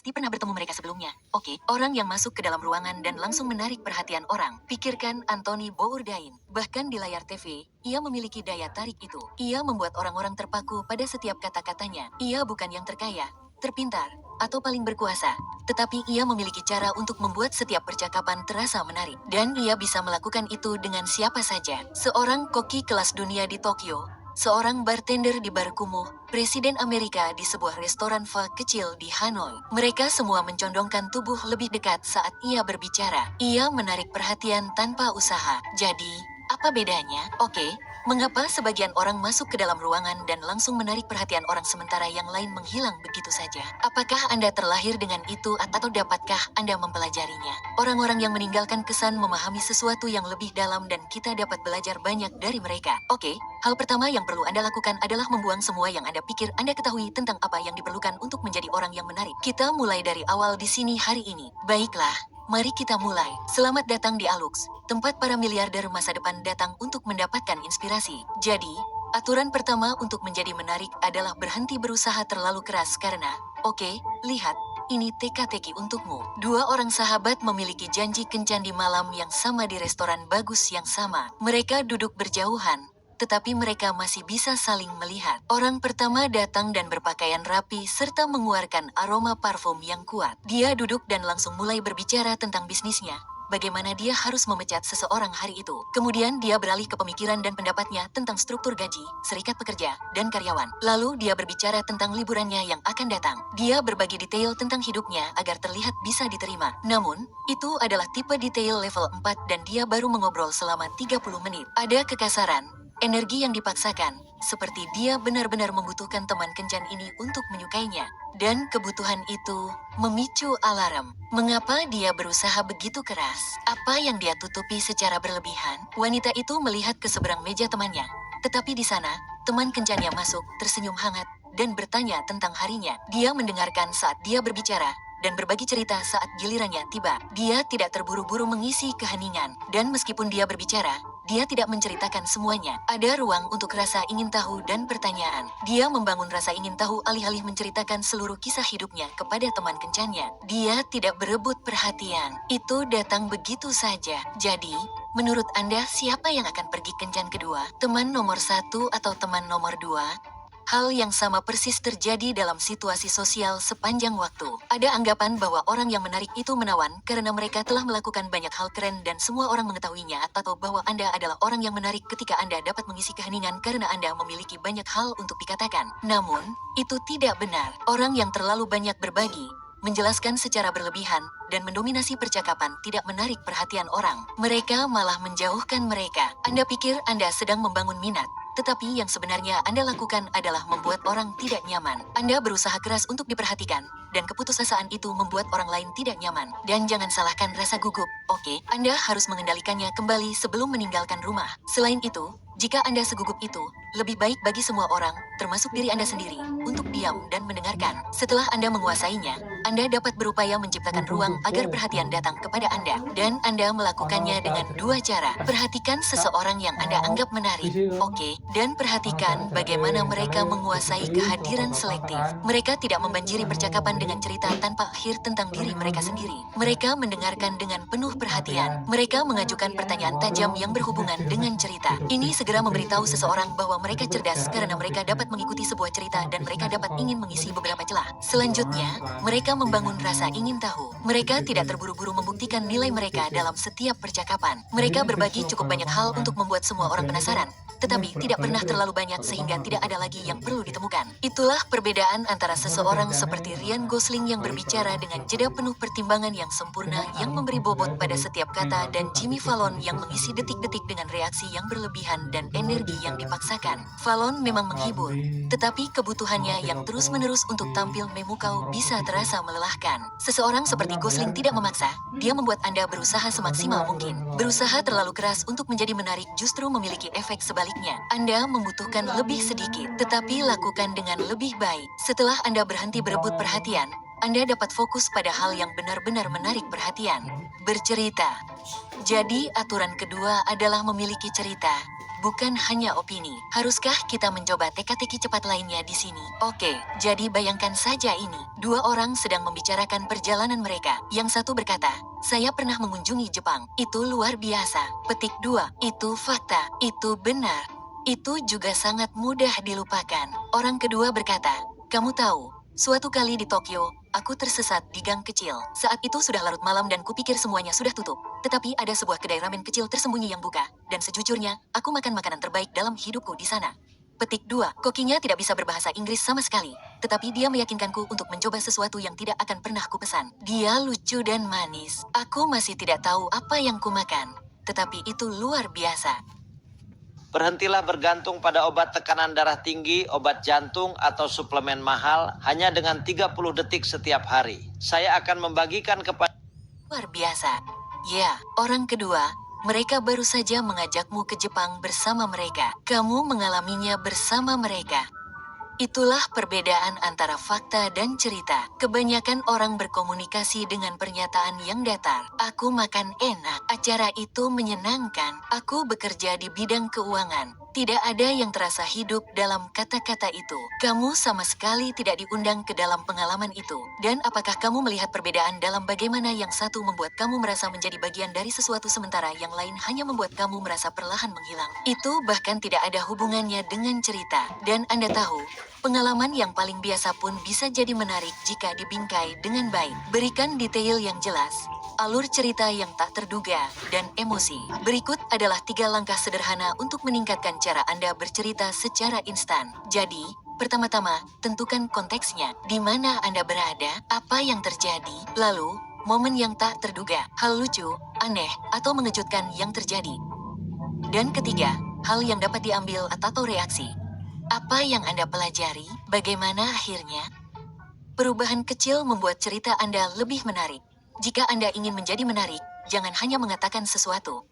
seperti pernah bertemu mereka sebelumnya. Oke, orang yang masuk ke dalam ruangan dan langsung menarik perhatian orang. Pikirkan Anthony Bourdain. Bahkan di layar TV, ia memiliki daya tarik itu. Ia membuat orang-orang terpaku pada setiap kata-katanya. Ia bukan yang terkaya, terpintar, atau paling berkuasa. Tetapi ia memiliki cara untuk membuat setiap percakapan terasa menarik. Dan ia bisa melakukan itu dengan siapa saja. Seorang koki kelas dunia di Tokyo, seorang bartender di bar kumuh, Presiden Amerika di sebuah restoran pho kecil di Hanoi. Mereka semua mencondongkan tubuh lebih dekat saat ia berbicara. Ia menarik perhatian tanpa usaha. Jadi, apa bedanya? Oke, mengapa sebagian orang masuk ke dalam ruangan dan langsung menarik perhatian orang sementara yang lain menghilang begitu saja? Apakah Anda terlahir dengan itu atau dapatkah Anda mempelajarinya? Orang-orang yang meninggalkan kesan memahami sesuatu yang lebih dalam dan kita dapat belajar banyak dari mereka. Oke, hal pertama yang perlu Anda lakukan adalah membuang semua yang Anda pikir Anda ketahui tentang apa yang diperlukan untuk menjadi orang yang menarik. Kita mulai dari awal di sini hari ini. Baiklah, mari kita mulai. Selamat datang di Alux, tempat para miliarder masa depan datang untuk mendapatkan inspirasi. Jadi, aturan pertama untuk menjadi menarik adalah berhenti berusaha terlalu keras karena, oke, lihat, ini teka-teki untukmu. Dua orang sahabat memiliki janji kencan di malam yang sama di restoran bagus yang sama. Mereka duduk berjauhan, tetapi mereka masih bisa saling melihat. Orang pertama datang dan berpakaian rapi serta mengeluarkan aroma parfum yang kuat. Dia duduk dan langsung mulai berbicara tentang bisnisnya. Bagaimana dia harus memecat seseorang hari itu. Kemudian dia beralih ke pemikiran dan pendapatnya tentang struktur gaji, serikat pekerja, dan karyawan. Lalu dia berbicara tentang liburannya yang akan datang. Dia berbagi detail tentang hidupnya agar terlihat bisa diterima. Namun, itu adalah tipe detail level 4 dan dia baru mengobrol selama 30 menit. Ada kekasaran, energi yang dipaksakan, seperti dia benar-benar membutuhkan teman kencan ini untuk menyukainya. Dan kebutuhan itu memicu alarm. Mengapa dia berusaha begitu keras? Apa yang dia tutupi secara berlebihan? Wanita itu melihat ke seberang meja temannya. Tetapi di sana, teman kencannya masuk, tersenyum hangat, dan bertanya tentang harinya. Dia mendengarkan saat dia berbicara, dan berbagi cerita saat gilirannya tiba. Dia tidak terburu-buru mengisi keheningan, dan meskipun dia berbicara, dia tidak menceritakan semuanya. Ada ruang untuk rasa ingin tahu dan pertanyaan. Dia membangun rasa ingin tahu alih-alih menceritakan seluruh kisah hidupnya kepada teman kencannya. Dia tidak berebut perhatian. Itu datang begitu saja. Jadi, menurut Anda siapa yang akan pergi kencan kedua? Teman nomor 1 atau teman nomor 2? Hal yang sama persis terjadi dalam situasi sosial sepanjang waktu. Ada anggapan bahwa orang yang menarik itu menawan karena mereka telah melakukan banyak hal keren dan semua orang mengetahuinya, atau bahwa Anda adalah orang yang menarik ketika Anda dapat mengisi keheningan karena Anda memiliki banyak hal untuk dikatakan. Namun, itu tidak benar. Orang yang terlalu banyak berbagi, menjelaskan secara berlebihan, dan mendominasi percakapan tidak menarik perhatian orang. Mereka malah menjauhkan mereka. Anda pikir Anda sedang membangun minat, tetapi yang sebenarnya Anda lakukan adalah membuat orang tidak nyaman. Anda berusaha keras untuk diperhatikan, dan keputusasaan itu membuat orang lain tidak nyaman. Dan jangan salahkan rasa gugup, oke? Anda harus mengendalikannya kembali sebelum meninggalkan rumah. Selain itu, jika Anda segugup itu, lebih baik bagi semua orang, termasuk diri Anda sendiri, untuk diam dan mendengarkan. Setelah Anda menguasainya, Anda dapat berupaya menciptakan ruang agar perhatian datang kepada Anda. Dan Anda melakukannya dengan dua cara. Perhatikan seseorang yang Anda anggap menarik, oke? Dan perhatikan bagaimana mereka menguasai kehadiran selektif. Mereka tidak membanjiri percakapan dengan cerita tanpa akhir tentang diri mereka sendiri. Mereka mendengarkan dengan penuh perhatian. Mereka mengajukan pertanyaan tajam yang berhubungan dengan cerita. Ini segera memberitahu seseorang bahwa mereka cerdas karena mereka dapat mengikuti sebuah cerita dan mereka dapat ingin mengisi beberapa celah. Selanjutnya, mereka membangun rasa ingin tahu. Mereka tidak terburu-buru membuktikan nilai mereka dalam setiap percakapan. Mereka berbagi cukup banyak hal untuk membuat semua orang penasaran, tetapi tidak pernah terlalu banyak sehingga tidak ada lagi yang perlu ditemukan. Itulah perbedaan antara seseorang seperti Ryan Gosling yang berbicara dengan jeda penuh pertimbangan yang sempurna yang memberi bobot pada setiap kata, dan Jimmy Fallon yang mengisi detik-detik dengan reaksi yang berlebihan dan energi yang dipaksakan. Fallon memang menghibur, tetapi kebutuhannya yang terus-menerus untuk tampil memukau bisa terasa melelahkan. Seseorang seperti Gosling tidak memaksa, dia membuat Anda berusaha semaksimal mungkin. Berusaha terlalu keras untuk menjadi menarik justru memiliki efek sebaliknya. Anda membutuhkan lebih sedikit, tetapi lakukan dengan lebih baik. Setelah Anda berhenti berebut perhatian, Anda dapat fokus pada hal yang benar-benar menarik perhatian. Bercerita. Jadi aturan kedua adalah memiliki cerita, bukan hanya opini. Haruskah kita mencoba teka-teki cepat lainnya di sini? Oke, jadi bayangkan saja ini. Dua orang sedang membicarakan perjalanan mereka. Yang satu berkata, saya pernah mengunjungi Jepang. Itu luar biasa. Petik 2, itu fakta. Itu benar. Itu juga sangat mudah dilupakan. Orang kedua berkata, kamu tahu, suatu kali di Tokyo, aku tersesat di gang kecil. Saat itu sudah larut malam dan kupikir semuanya sudah tutup. Tetapi ada sebuah kedai ramen kecil tersembunyi yang buka. Dan sejujurnya, aku makan makanan terbaik dalam hidupku di sana. Petik 2, kokinya tidak bisa berbahasa Inggris sama sekali. Tetapi dia meyakinkanku untuk mencoba sesuatu yang tidak akan pernah kupesan. Dia lucu dan manis. Aku masih tidak tahu apa yang kumakan. Tetapi itu luar biasa. Berhentilah bergantung pada obat tekanan darah tinggi, obat jantung, atau suplemen mahal hanya dengan 30 detik setiap hari. Saya akan membagikan kepada... Luar biasa. Ya, orang kedua, mereka baru saja mengajakmu ke Jepang bersama mereka. Kamu mengalaminya bersama mereka. Itulah perbedaan antara fakta dan cerita. Kebanyakan orang berkomunikasi dengan pernyataan yang datar. Aku makan enak. Acara itu menyenangkan. Aku bekerja di bidang keuangan. Tidak ada yang terasa hidup dalam kata-kata itu. Kamu sama sekali tidak diundang ke dalam pengalaman itu. Dan apakah kamu melihat perbedaan dalam bagaimana yang satu membuat kamu merasa menjadi bagian dari sesuatu sementara yang lain hanya membuat kamu merasa perlahan menghilang? Itu bahkan tidak ada hubungannya dengan cerita. Dan Anda tahu, pengalaman yang paling biasa pun bisa jadi menarik jika dibingkai dengan baik. Berikan detail yang jelas, alur cerita yang tak terduga, dan emosi. Berikut adalah 3 langkah sederhana untuk meningkatkan cara Anda bercerita secara instan. Jadi, pertama-tama, tentukan konteksnya. Di mana Anda berada, apa yang terjadi, lalu, momen yang tak terduga, hal lucu, aneh, atau mengejutkan yang terjadi. Dan ketiga, hal yang dapat diambil atau reaksi. Apa yang Anda pelajari, bagaimana akhirnya? Perubahan kecil membuat cerita Anda lebih menarik. Jika Anda ingin menjadi menarik, jangan hanya mengatakan sesuatu.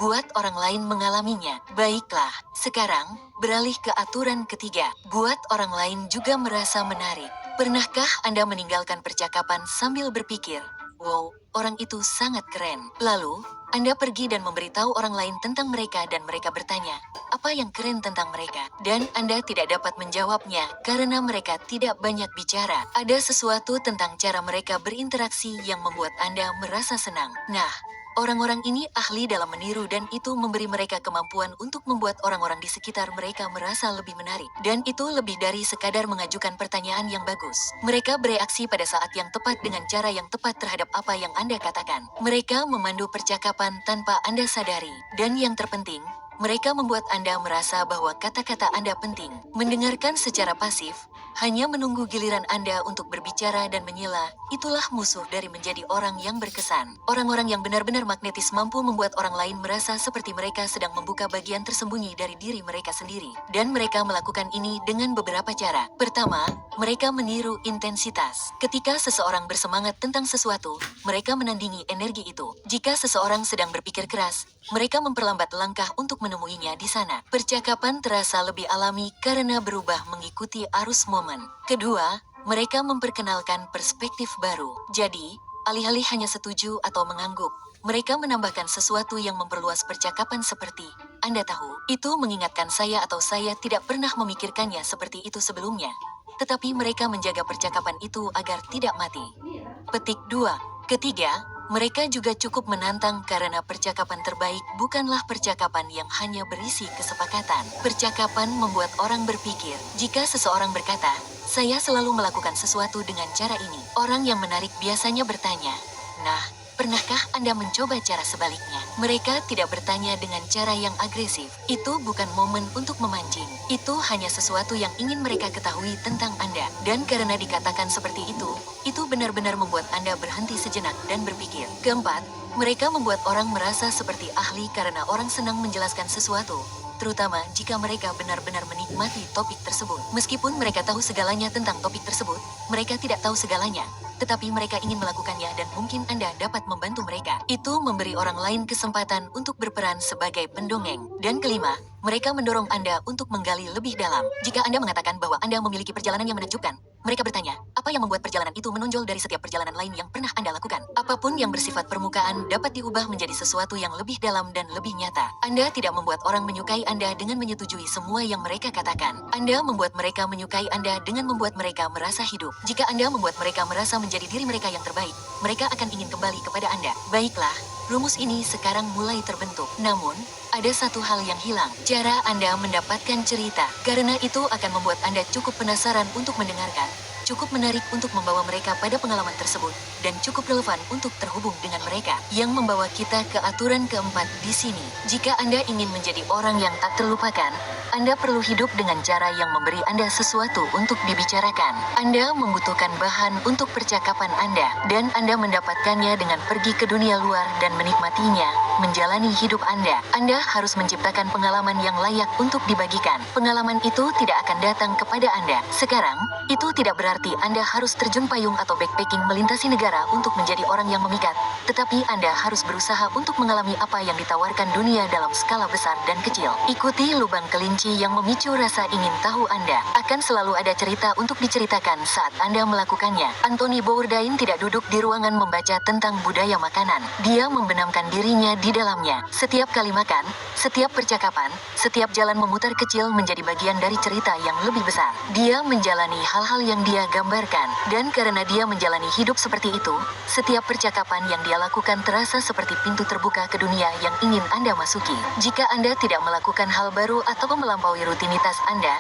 Buat orang lain mengalaminya. Baiklah, sekarang, beralih ke aturan ketiga. Buat orang lain juga merasa menarik. Pernahkah Anda meninggalkan percakapan sambil berpikir, wow, orang itu sangat keren. Lalu, Anda pergi dan memberitahu orang lain tentang mereka dan mereka bertanya, apa yang keren tentang mereka? Dan Anda tidak dapat menjawabnya karena mereka tidak banyak bicara. Ada sesuatu tentang cara mereka berinteraksi yang membuat Anda merasa senang. Nah, orang-orang ini ahli dalam meniru dan itu memberi mereka kemampuan untuk membuat orang-orang di sekitar mereka merasa lebih menarik. Dan itu lebih dari sekadar mengajukan pertanyaan yang bagus. Mereka bereaksi pada saat yang tepat dengan cara yang tepat terhadap apa yang Anda katakan. Mereka memandu percakapan tanpa Anda sadari. Dan yang terpenting, mereka membuat Anda merasa bahwa kata-kata Anda penting. Mendengarkan secara pasif, hanya menunggu giliran Anda untuk berbicara dan menyela, itulah musuh dari menjadi orang yang berkesan. Orang-orang yang benar-benar magnetis mampu membuat orang lain merasa seperti mereka sedang membuka bagian tersembunyi dari diri mereka sendiri. Dan mereka melakukan ini dengan beberapa cara. Pertama, mereka meniru intensitas. Ketika seseorang bersemangat tentang sesuatu, mereka menandingi energi itu. Jika seseorang sedang berpikir keras, mereka memperlambat langkah untuk menemuinya di sana. Percakapan terasa lebih alami karena berubah mengikuti arus momen. Kedua, mereka memperkenalkan perspektif baru. Jadi, alih-alih hanya setuju atau mengangguk, mereka menambahkan sesuatu yang memperluas percakapan seperti, Anda tahu, itu mengingatkan saya atau saya tidak pernah memikirkannya seperti itu sebelumnya. Tetapi mereka menjaga percakapan itu agar tidak mati. Petik 2. Ketiga, mereka juga cukup menantang karena percakapan terbaik bukanlah percakapan yang hanya berisi kesepakatan. Percakapan membuat orang berpikir. Jika seseorang berkata, saya selalu melakukan sesuatu dengan cara ini, orang yang menarik biasanya bertanya, nah, pernahkah Anda mencoba cara sebaliknya? Mereka tidak bertanya dengan cara yang agresif. Itu bukan momen untuk memancing. Itu hanya sesuatu yang ingin mereka ketahui tentang Anda. Dan karena dikatakan seperti itu benar-benar membuat Anda berhenti sejenak dan berpikir. Keempat, mereka membuat orang merasa seperti ahli karena orang senang menjelaskan sesuatu. Terutama jika mereka benar-benar menikmati topik tersebut. Meskipun mereka tahu segalanya tentang topik tersebut, mereka tidak tahu segalanya. Tetapi mereka ingin melakukannya dan mungkin Anda dapat membantu mereka. Itu memberi orang lain kesempatan untuk berperan sebagai pendongeng. Dan kelima, mereka mendorong Anda untuk menggali lebih dalam. Jika Anda mengatakan bahwa Anda memiliki perjalanan yang menakjubkan, mereka bertanya, apa Apa yang membuat perjalanan itu menonjol dari setiap perjalanan lain yang pernah Anda lakukan? Apapun yang bersifat permukaan dapat diubah menjadi sesuatu yang lebih dalam dan lebih nyata. Anda tidak membuat orang menyukai Anda dengan menyetujui semua yang mereka katakan. Anda membuat mereka menyukai Anda dengan membuat mereka merasa hidup. Jika Anda membuat mereka merasa menjadi diri mereka yang terbaik, mereka akan ingin kembali kepada Anda. Baiklah, rumus ini sekarang mulai terbentuk. Namun, ada satu hal yang hilang, cara Anda mendapatkan cerita. Karena itu akan membuat Anda cukup penasaran untuk mendengarkan, cukup menarik untuk membawa mereka pada pengalaman tersebut, dan cukup relevan untuk terhubung dengan mereka. Yang membawa kita ke aturan keempat di sini. Jika Anda ingin menjadi orang yang tak terlupakan, Anda perlu hidup dengan cara yang memberi Anda sesuatu untuk dibicarakan. Anda membutuhkan bahan untuk percakapan Anda, dan Anda mendapatkannya dengan pergi ke dunia luar dan menikmatinya, menjalani hidup Anda. Anda harus menciptakan pengalaman yang layak untuk dibagikan. Pengalaman itu tidak akan datang kepada Anda sekarang. Itu tidak berarti Anda harus terjun payung atau backpacking melintasi negara untuk menjadi orang yang memikat, tetapi Anda harus berusaha untuk mengalami apa yang ditawarkan dunia dalam skala besar dan kecil. Ikuti lubang kelinci yang memicu rasa ingin tahu Anda. Akan selalu ada cerita untuk diceritakan saat Anda melakukannya. Anthony Bourdain tidak duduk di ruangan membaca tentang budaya makanan. Dia membenamkan dirinya di dalamnya. Setiap kali makan, setiap percakapan, setiap jalan memutar kecil menjadi bagian dari cerita yang lebih besar. Dia menjalani hal-hal yang dia gambarkan, dan karena dia menjalani hidup seperti itu, setiap percakapan yang dia lakukan terasa seperti pintu terbuka ke dunia yang ingin Anda masuki. Jika Anda tidak melakukan hal baru atau melampaui rutinitas Anda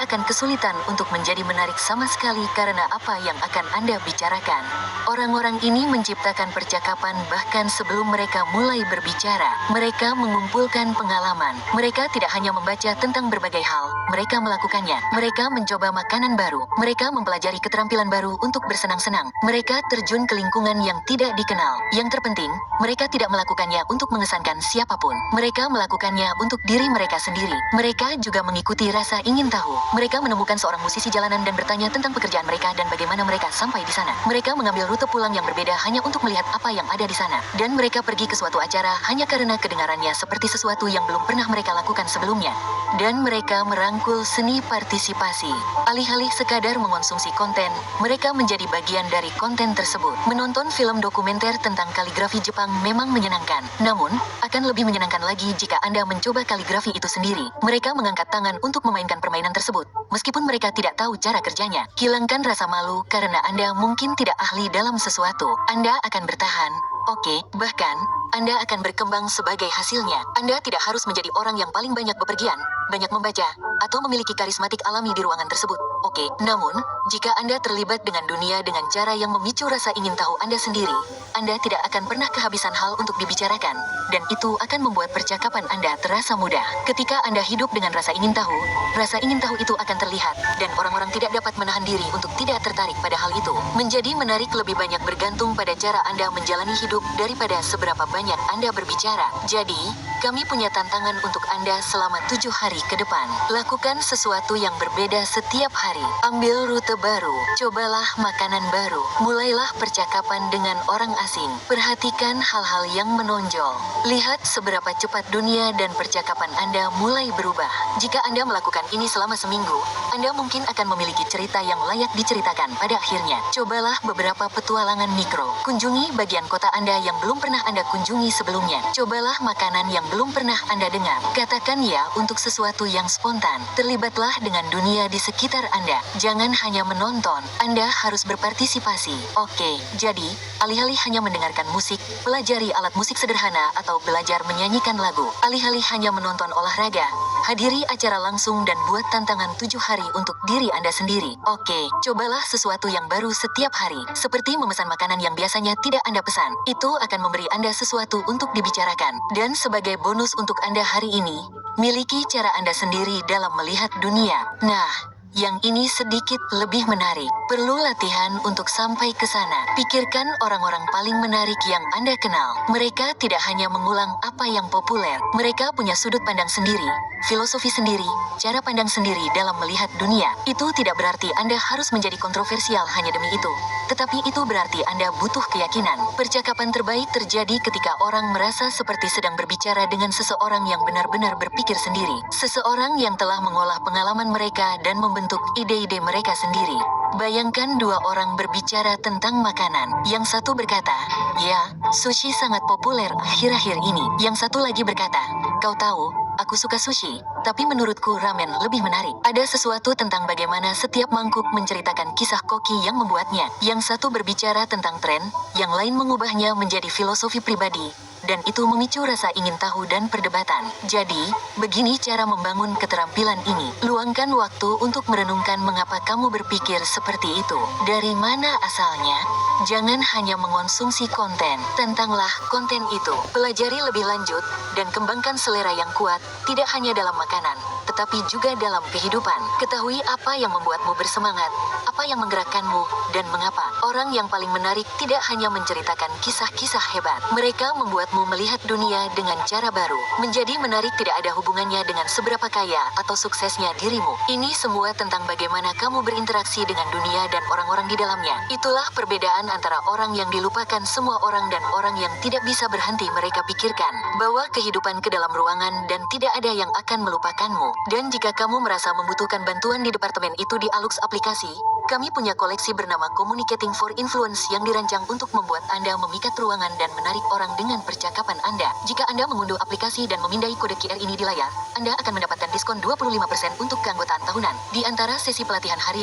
akan kesulitan untuk menjadi menarik sama sekali karena apa yang akan Anda bicarakan. Orang-orang ini menciptakan percakapan bahkan sebelum mereka mulai berbicara. Mereka mengumpulkan pengalaman. Mereka tidak hanya membaca tentang berbagai hal, mereka melakukannya. Mereka mencoba makanan baru. Mereka mempelajari keterampilan baru untuk bersenang-senang. Mereka terjun ke lingkungan yang tidak dikenal. Yang terpenting, mereka tidak melakukannya untuk mengesankan siapapun. Mereka melakukannya untuk diri mereka sendiri. Mereka juga mengikuti rasa ingin tahu. Mereka menemukan seorang musisi jalanan dan bertanya tentang pekerjaan mereka dan bagaimana mereka sampai di sana. Mereka mengambil rute pulang yang berbeda hanya untuk melihat apa yang ada di sana. Dan mereka pergi ke suatu acara hanya karena kedengarannya seperti sesuatu yang belum pernah mereka lakukan sebelumnya. Dan mereka merangkul seni partisipasi. Alih-alih sekadar mengonsumsi konten, mereka menjadi bagian dari konten tersebut. Menonton film dokumenter tentang kaligrafi Jepang memang menyenangkan. Namun, akan lebih menyenangkan lagi jika Anda mencoba kaligrafi itu sendiri. Mereka mengangkat tangan untuk memainkan permainan tersebut, meskipun mereka tidak tahu cara kerjanya. Hilangkan rasa malu karena Anda mungkin tidak ahli dalam sesuatu. Anda akan bertahan. Oke, bahkan, Anda akan berkembang sebagai hasilnya. Anda tidak harus menjadi orang yang paling banyak bepergian, banyak membaca, atau memiliki karismatik alami di ruangan tersebut. Oke, namun, jika Anda terlibat dengan dunia dengan cara yang memicu rasa ingin tahu Anda sendiri, Anda tidak akan pernah kehabisan hal untuk dibicarakan, dan itu akan membuat percakapan Anda terasa mudah. Ketika Anda hidup dengan rasa ingin tahu itu akan terlihat, dan orang-orang tidak dapat menahan diri untuk tidak tertarik pada hal itu. Menjadi menarik lebih banyak bergantung pada cara Anda menjalani hidup daripada seberapa banyak Anda berbicara. Jadi, kami punya tantangan untuk Anda selama 7 hari ke depan. Lakukan sesuatu yang berbeda setiap hari. Ambil rute baru. Cobalah makanan baru. Mulailah percakapan dengan orang asing. Perhatikan hal-hal yang menonjol. Lihat seberapa cepat dunia dan percakapan Anda mulai berubah. Jika Anda melakukan ini selama seminggu, Anda mungkin akan memiliki cerita yang layak diceritakan pada akhirnya. Cobalah beberapa petualangan mikro. Kunjungi bagian kota Anda yang belum pernah Anda kunjungi sebelumnya. Cobalah makanan yang belum pernah Anda dengar. Katakan ya untuk sesuatu yang spontan. Terlibatlah dengan dunia di sekitar Anda. Jangan hanya menonton. Anda harus berpartisipasi. Oke, jadi, alih-alih hanya mendengarkan musik, pelajari alat musik sederhana atau belajar menyanyikan lagu. Alih-alih hanya menonton olahraga, hadiri acara langsung dan buat tantangan 7 hari untuk diri Anda sendiri. Oke, cobalah sesuatu yang baru setiap hari. Seperti memesan makanan yang biasanya tidak Anda pesan. Itu akan memberi Anda sesuatu untuk dibicarakan. Dan sebagai bonus untuk Anda hari ini, miliki cara Anda sendiri dalam melihat dunia. Nah, yang ini sedikit lebih menarik. Perlu latihan untuk sampai ke sana. Pikirkan orang-orang paling menarik yang Anda kenal. Mereka tidak hanya mengulang apa yang populer. Mereka punya sudut pandang sendiri, filosofi sendiri, cara pandang sendiri dalam melihat dunia. Itu tidak berarti Anda harus menjadi kontroversial hanya demi itu. Tetapi itu berarti Anda butuh keyakinan. Percakapan terbaik terjadi ketika orang merasa seperti sedang berbicara dengan seseorang yang benar-benar berpikir sendiri. Seseorang yang telah mengolah pengalaman mereka dan membentuk membentuk ide-ide mereka sendiri. Bayangkan dua orang berbicara tentang makanan. Yang satu berkata, "Ya, sushi sangat populer akhir-akhir ini." Yang satu lagi berkata, "Kau tahu, aku suka sushi, tapi menurutku ramen lebih menarik. Ada sesuatu tentang bagaimana setiap mangkuk menceritakan kisah koki yang membuatnya." Yang satu berbicara tentang tren, yang lain mengubahnya menjadi filosofi pribadi. Dan itu memicu rasa ingin tahu dan perdebatan. Jadi, begini cara membangun keterampilan ini. Luangkan waktu untuk merenungkan mengapa kamu berpikir seperti itu. Dari mana asalnya? Jangan hanya mengonsumsi konten. Tentanglah konten itu. Pelajari lebih lanjut, dan kembangkan selera yang kuat, tidak hanya dalam makanan, tetapi juga dalam kehidupan. Ketahui apa yang membuatmu bersemangat, apa yang menggerakkanmu, dan mengapa. Orang yang paling menarik tidak hanya menceritakan kisah-kisah hebat. Mereka membuatmu melihat dunia dengan cara baru. Menjadi menarik tidak ada hubungannya dengan seberapa kaya atau suksesnya dirimu. Ini semua tentang bagaimana kamu berinteraksi dengan dunia dan orang-orang di dalamnya. Itulah perbedaan antara orang yang dilupakan semua orang dan orang yang tidak bisa berhenti mereka pikirkan. Bawa kehidupan ke dalam ruangan dan tidak ada yang akan melupakanmu. Dan jika kamu merasa membutuhkan bantuan di departemen itu di Alux Aplikasi, kami punya koleksi bernama Communicating for Influence yang dirancang untuk membuat Anda memikat ruangan dan menarik orang dengan percakapan Anda. Jika Anda mengunduh aplikasi dan memindai kode QR ini di layar, Anda akan mendapatkan diskon 25% untuk keanggotaan tahunan. Di antara sesi pelatihan harian,